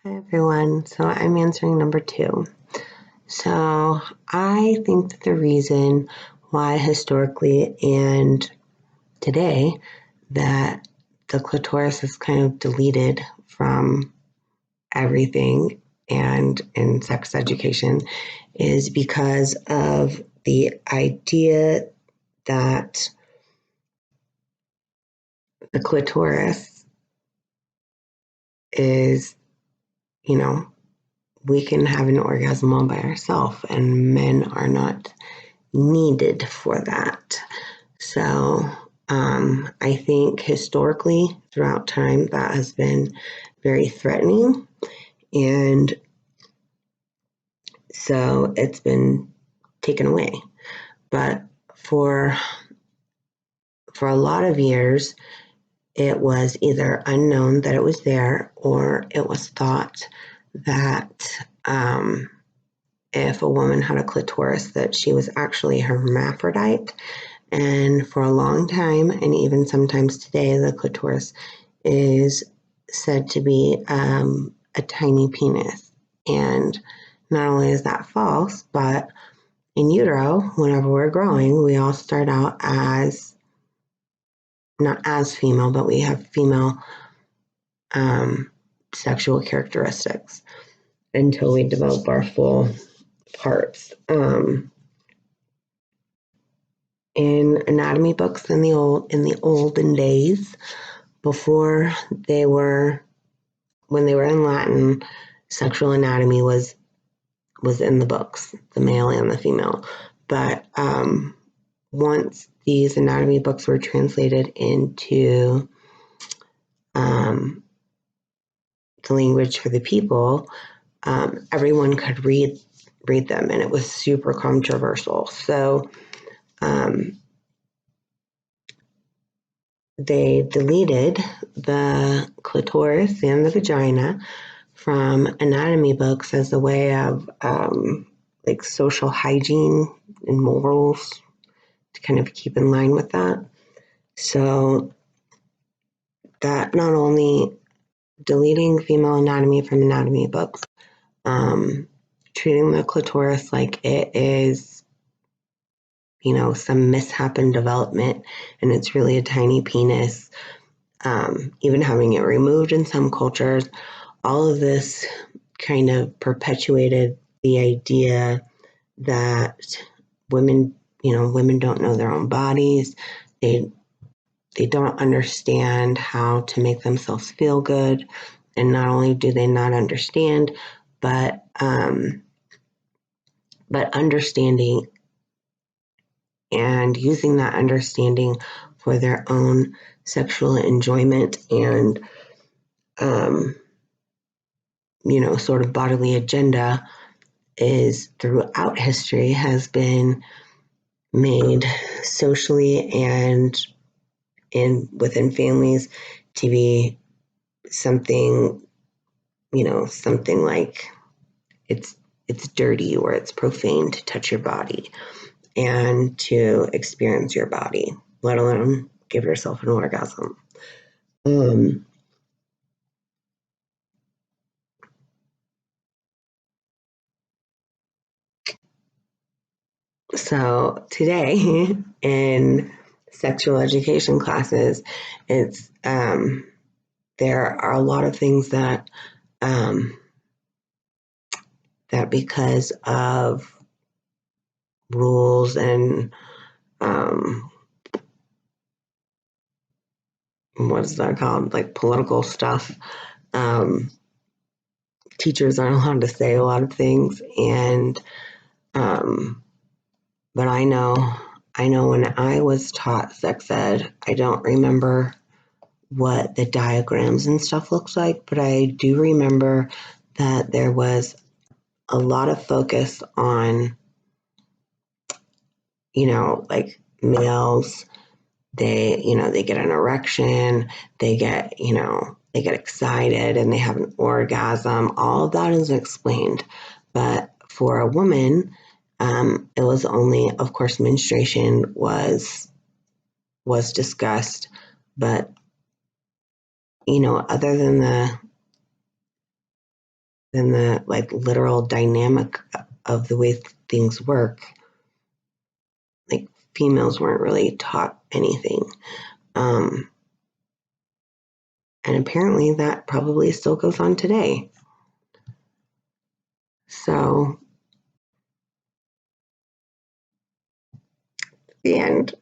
Hi everyone. So I'm answering number two. So I think that the reason why historically and today that the clitoris is kind of deleted from everything and in sex education is because of the idea that the clitoris is, you know, we can have an orgasm all by ourselves and men are not needed for that. So I think historically throughout time that has been very threatening, and so it's been taken away. But for for a lot of years, it was either unknown that it was there, or it was thought that if a woman had a clitoris, that she was actually a hermaphrodite. And for a long time, and even sometimes today, the clitoris is said to be a tiny penis. And not only is that false, but in utero, whenever we're growing, we all start out as not as female, but we have female sexual characteristics until we develop our full parts. In anatomy books in the olden days, before they were when they were in Latin, sexual anatomy was in the books, the male and the female. But once these anatomy books were translated into the language for the people, everyone could read them, and it was super controversial. So they deleted the clitoris and the vagina from anatomy books as a way of like social hygiene and morals to kind of keep in line with that. So that not only deleting female anatomy from anatomy books, treating the clitoris like it is, some mishap in development and it's really a tiny penis, even having it removed in some cultures, all of this kind of perpetuated the idea that women don't know their own bodies. They don't understand how to make themselves feel good. And not only do they not understand, but understanding and using that understanding for their own sexual enjoyment and sort of bodily agenda is throughout history has been made socially and within families to be something, something like it's dirty or it's profane to touch your body and to experience your body, let alone give yourself an orgasm. So today in sexual education classes, it's there are a lot of things that that because of rules and what is that called, like political stuff, um, teachers aren't allowed to say a lot of things, and but I know when I was taught sex ed, I don't remember what the diagrams and stuff looks like, but I do remember that there was a lot of focus on, like males, they get an erection, they get excited and they have an orgasm. All of that is explained. But for a woman, it was only, of course, menstruation was discussed, but other than than the like literal dynamic of the way things work. Like females weren't really taught anything. And apparently that probably still goes on today. So, the end.